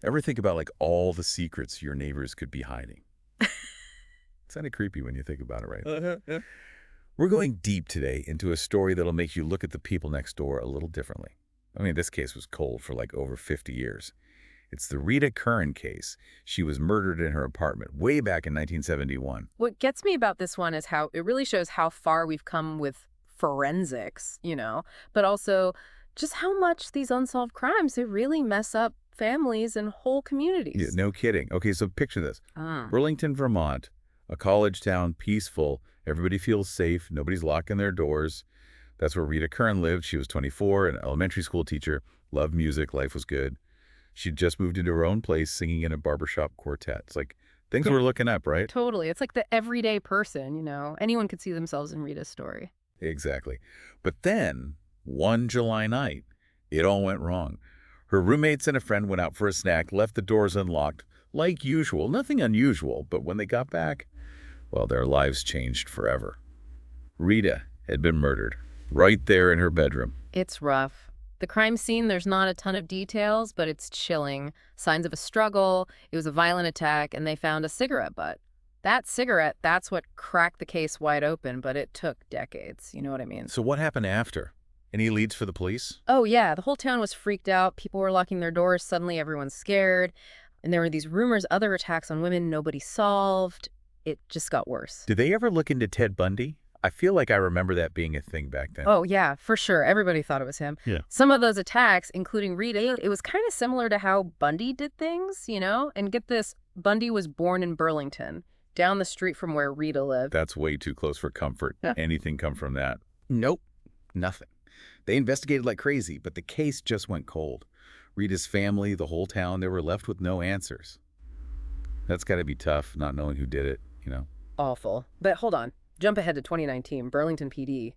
Ever think about like all the secrets your neighbors could be hiding? It's kind of creepy when you think about it, right? Yeah. We're going deep today into a story that'll make you look at the people next door a little differently. I mean, this case was cold for like over 50 years. It's the Rita Curran case. She was murdered in her apartment way back in 1971. What gets me about this one is how it really shows how far we've come with forensics, but also just how much these unsolved crimes, they really mess up families and whole Yeah, communities. no kidding. Okay, so picture this. Ah. Burlington, Vermont, a college town, peaceful. Everybody feels safe. Nobody's locking their doors. That's where Rita Curran lived. She was 24, an elementary school teacher, loved music, life was good. She'd just moved into her own place singing in a barbershop quartet. It's like things were looking up, right? Totally. It's like the everyday person, Anyone could see themselves in Rita's story. Exactly. But then, one July night, it all went wrong. Her roommates and a friend went out for a snack, left the doors unlocked, like usual. Nothing unusual, but when they got back, well, their lives changed forever. Rita had been murdered, right there in her bedroom. It's rough. The crime scene, there's not a ton of details, but it's chilling. Signs of a struggle, it was a violent attack, and they found a cigarette butt. That cigarette, that's what cracked the case wide open, but it took decades. You know what I mean? So what happened after? Any leads for the police? Oh, yeah, the whole town was freaked out. People were locking their doors. Suddenly, everyone's scared. And there were these rumors, other attacks on women nobody solved. It just got worse. Did they ever look into Ted Bundy? I feel like I remember that being a thing back then. Oh, yeah, for sure. Everybody thought it was him. Yeah. Some of those attacks, including Rita, it was kind of similar to how Bundy did things. And get this, Bundy was born in Burlington, down the street from where Rita lived. That's way too close for comfort. Yeah. Anything come from that? Nope. Nothing. They investigated like crazy, but the case just went cold. Rita's family, the whole town, they were left with no answers. That's got to be tough, not knowing who did it. Awful. But hold on. Jump ahead to 2019, Burlington PD.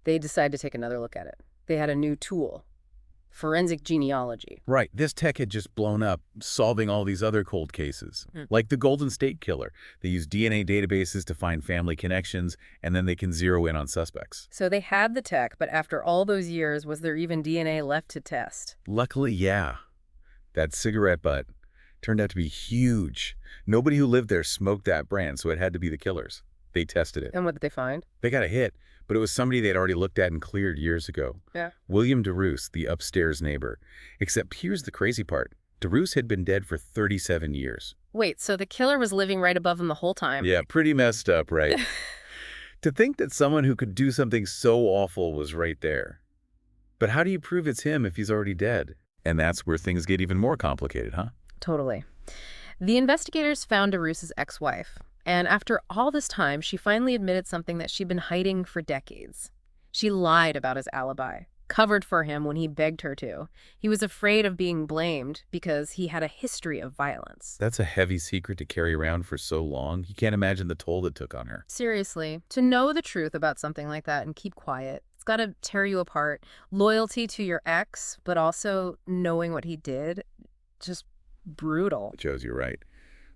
They decided to take another look at it. They had a new tool, forensic genealogy. Right. This tech had just blown up, solving all these other cold cases. Hmm. Like the Golden State Killer. They use DNA databases to find family connections, and then they can zero in on suspects. So they had the tech, but after all those years, was there even DNA left to test? Luckily, yeah. That cigarette butt turned out to be huge. Nobody who lived there smoked that brand, so it had to be the killers. They tested it. And what did they find? They got a hit, but it was somebody they'd already looked at and cleared years ago. Yeah. William DeRoos, the upstairs neighbor. Except here's the crazy part. DeRoos had been dead for 37 years. Wait, so the killer was living right above him the whole time? Yeah, pretty messed up, right? To think that someone who could do something so awful was right there. But how do you prove it's him if he's already dead? And that's where things get even more complicated, huh? Totally. The investigators found DeRoos' ex-wife, and after all this time, she finally admitted something that she'd been hiding for decades. She lied about his alibi, covered for him when he begged her to. He was afraid of being blamed because he had a history of violence. That's a heavy secret to carry around for so long. You can't imagine the toll it took on her. Seriously, to know the truth about something like that and keep quiet, it's got to tear you apart. Loyalty to your ex, but also knowing what he did, just brutal. It shows you're right.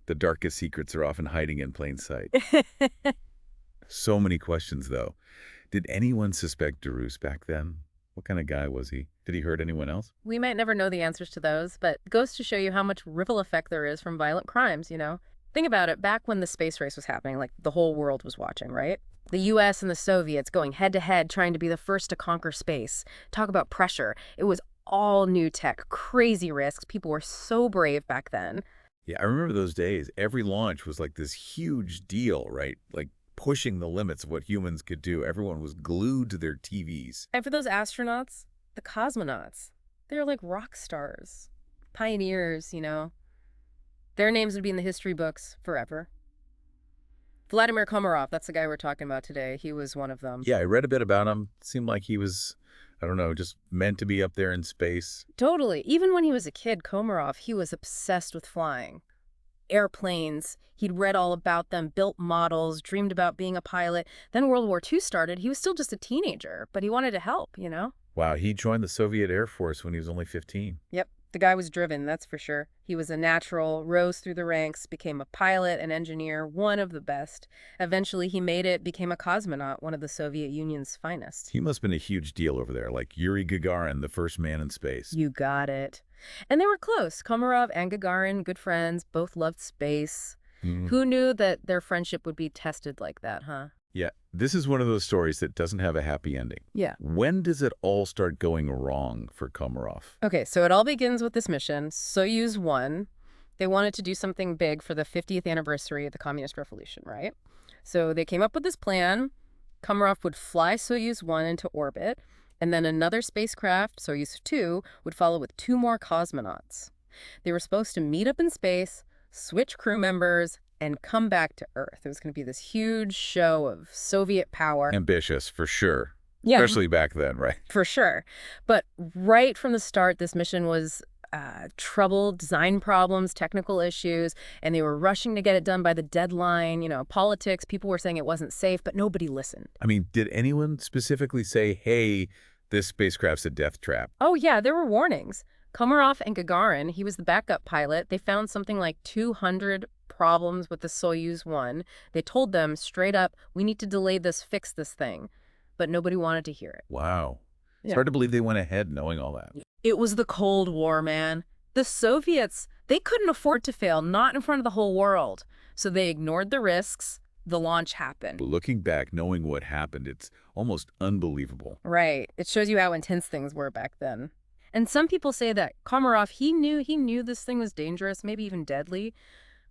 The darkest secrets are often hiding in plain sight. So many questions, though. Did anyone suspect DeRoos back then? What kind of guy was he? Did he hurt anyone else? We might never know the answers to those, but it goes to show you how much ripple effect there is from violent crimes. Think about it, back when the space race was happening, like the whole world was watching, right? The US and the Soviets going head to head, trying to be the first to conquer space. Talk about pressure. It was all new tech, crazy risks. People were so brave back then. Yeah, I remember those days. Every launch was like this huge deal, right? Like pushing the limits of what humans could do. Everyone was glued to their TVs. And for those astronauts, the cosmonauts, they're like rock stars, pioneers. Their names would be in the history books forever. Vladimir Komarov, that's the guy we're talking about today. He was one of them. Yeah, I read a bit about him. Seemed like he was, I don't know, just meant to be up there in space. Totally. Even when he was a kid, Komarov, he was obsessed with flying. Airplanes, he'd read all about them, built models, dreamed about being a pilot. Then World War II started. He was still just a teenager, but he wanted to help. Wow, he joined the Soviet Air Force when he was only 15. Yep. The guy was driven, that's for sure. He was a natural, rose through the ranks, became a pilot, an engineer, one of the best. Eventually, he made it, became a cosmonaut, one of the Soviet Union's finest. He must have been a huge deal over there, like Yuri Gagarin, the first man in space. You got it. And they were close. Komarov and Gagarin, good friends, both loved space. Mhm. Who knew that their friendship would be tested like that, huh? Yeah, this is one of those stories that doesn't have a happy ending. Yeah. When does it all start going wrong for Komarov? Okay, so it all begins with this mission, Soyuz 1. They wanted to do something big for the 50th anniversary of the Communist Revolution, right? So they came up with this plan. Komarov would fly Soyuz 1 into orbit, and then another spacecraft, Soyuz 2, would follow with 2 more cosmonauts. They were supposed to meet up in space, switch crew members, and come back to Earth. It was going to be this huge show of Soviet power. Ambitious, for sure. Yeah. Especially back then, right? For sure. But right from the start, this mission was trouble, design problems, technical issues, and they were rushing to get it done by the deadline. You know, politics, people were saying it wasn't safe, but nobody listened. I mean, did anyone specifically say, hey, this spacecraft's a death trap? Oh, yeah, there were warnings. Komarov and Gagarin, he was the backup pilot, they found something like 200 problems with the Soyuz 1. They told them straight up, we need to delay this, fix this thing. But nobody wanted to hear it. Wow. It's Yeah. hard to believe they went ahead knowing all that. It was the Cold War, man. The Soviets, they couldn't afford to fail, not in front of the whole world. So they ignored the risks. The launch happened. But looking back, knowing what happened, it's almost unbelievable. Right. It shows you how intense things were back then. And some people say that Komarov, he knew this thing was dangerous, maybe even deadly.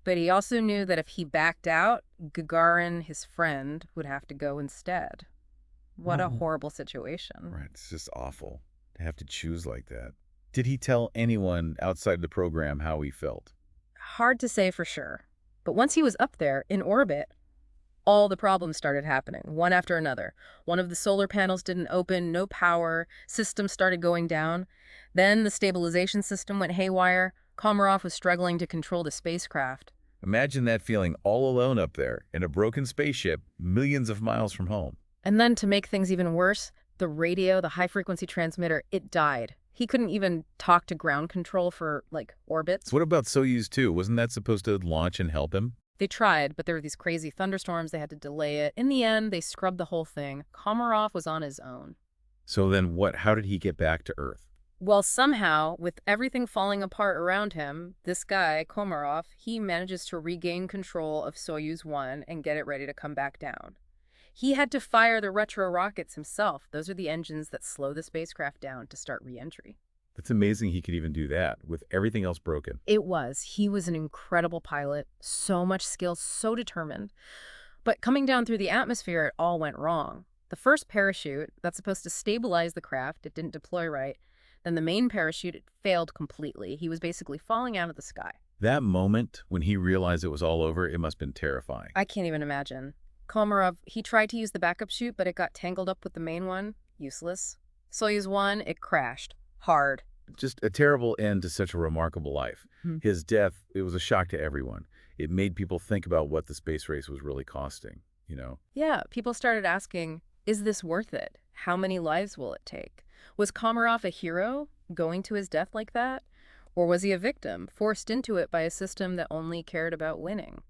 But he also knew that if he backed out, Gagarin, his friend, would have to go instead. What a horrible situation. Right. It's just awful to have to choose like that. Did he tell anyone outside the program how he felt? Hard to say for sure. But once he was up there, in orbit, all the problems started happening, one after another. One of the solar panels didn't open, no power, systems started going down. Then the stabilization system went haywire. Komarov was struggling to control the spacecraft. Imagine that feeling all alone up there in a broken spaceship millions of miles from home. And then to make things even worse, the radio, the high-frequency transmitter, it died. He couldn't even talk to ground control for, orbits. So what about Soyuz 2? Wasn't that supposed to launch and help him? They tried, but there were these crazy thunderstorms. They had to delay it. In the end, they scrubbed the whole thing. Komarov was on his own. So then what? How did he get back to Earth? Well, somehow, with everything falling apart around him, this guy, Komarov, he manages to regain control of Soyuz 1 and get it ready to come back down. He had to fire the retro rockets himself. Those are the engines that slow the spacecraft down to start re-entry. That's amazing he could even do that with everything else broken. It was. He was an incredible pilot, so much skill, so determined. But coming down through the atmosphere, it all went wrong. The first parachute, that's supposed to stabilize the craft, it didn't deploy right. Then the main parachute, it failed completely. He was basically falling out of the sky. That moment when he realized it was all over, it must have been terrifying. I can't even imagine. Komarov, he tried to use the backup chute, but it got tangled up with the main one. Useless. Soyuz 1, it crashed. Hard. Just a terrible end to such a remarkable life. His death, it was a shock to everyone. It made people think about what the space race was really costing, you know? Yeah, people started asking, is this worth it? How many lives will it take? Was Komarov a hero, going to his death like that? Or was he a victim, forced into it by a system that only cared about winning?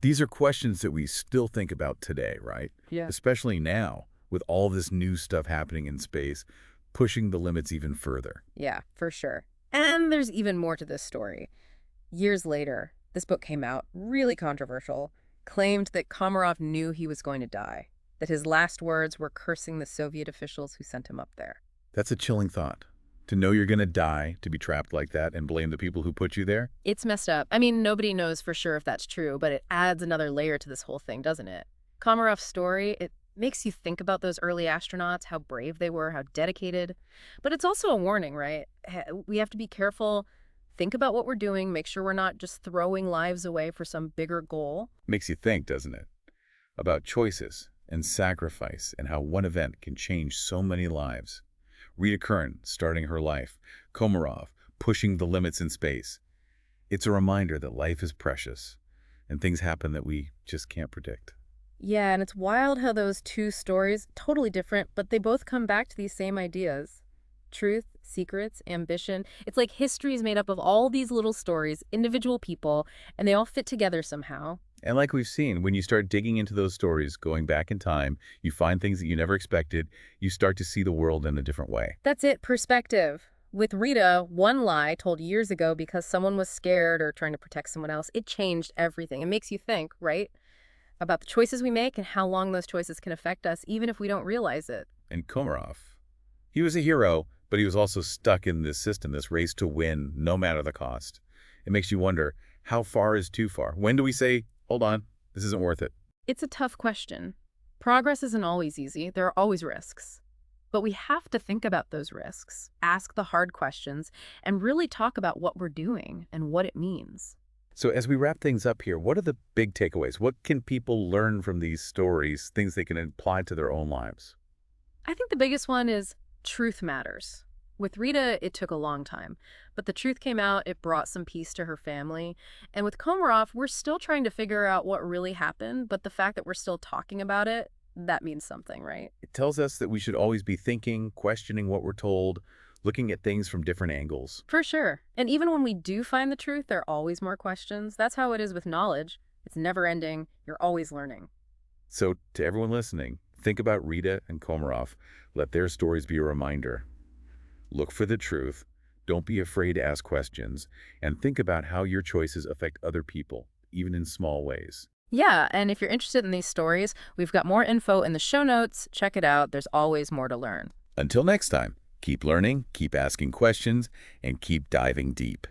These are questions that we still think about today, right? Yeah. Especially now, with all this new stuff happening in space, pushing the limits even further. Yeah, for sure. And there's even more to this story. Years later, this book came out, really controversial, claimed that Komarov knew he was going to die, that his last words were cursing the Soviet officials who sent him up there. That's a chilling thought. To know you're going to die, to be trapped like that, and blame the people who put you there? It's messed up. I mean, nobody knows for sure if that's true, but it adds another layer to this whole thing, doesn't it? Komarov's story, it makes you think about those early astronauts, how brave they were, how dedicated. But it's also a warning, right? We have to be careful, think about what we're doing, make sure we're not just throwing lives away for some bigger goal. Makes you think, doesn't it? About choices and sacrifice and how one event can change so many lives. Rita Kern starting her life, Komarov pushing the limits in space. It's a reminder that life is precious and things happen that we just can't predict. Yeah, and it's wild how those two stories, totally different, but they both come back to these same ideas. Truth, secrets, ambition. It's like history is made up of all these little stories, individual people, and they all fit together somehow. And like we've seen, when you start digging into those stories, going back in time, you find things that you never expected. You start to see the world in a different way. That's it, perspective. With Rita, one lie told years ago because someone was scared or trying to protect someone else, it changed everything. It makes you think, right? About the choices we make and how long those choices can affect us, even if we don't realize it. And Komarov, he was a hero, but he was also stuck in this system, this race to win, no matter the cost. It makes you wonder, how far is too far? When do we say, hold on, this isn't worth it? It's a tough question. Progress isn't always easy. There are always risks. But we have to think about those risks, ask the hard questions, and really talk about what we're doing and what it means. So as we wrap things up here, what are the big takeaways? What can people learn from these stories, things they can apply to their own lives? I think the biggest one is truth matters. With Rita, it took a long time, but the truth came out, it brought some peace to her family. And with Komarov, we're still trying to figure out what really happened, but the fact that we're still talking about it, that means something, right? It tells us that we should always be thinking, questioning what we're told, looking at things from different angles. For sure. And even when we do find the truth, there are always more questions. That's how it is with knowledge. It's never ending. You're always learning. So to everyone listening, think about Rita and Komarov. Let their stories be a reminder. Look for the truth. Don't be afraid to ask questions. And think about how your choices affect other people, even in small ways. Yeah, and if you're interested in these stories, we've got more info in the show notes. Check it out. There's always more to learn. Until next time, keep learning, keep asking questions, and keep diving deep.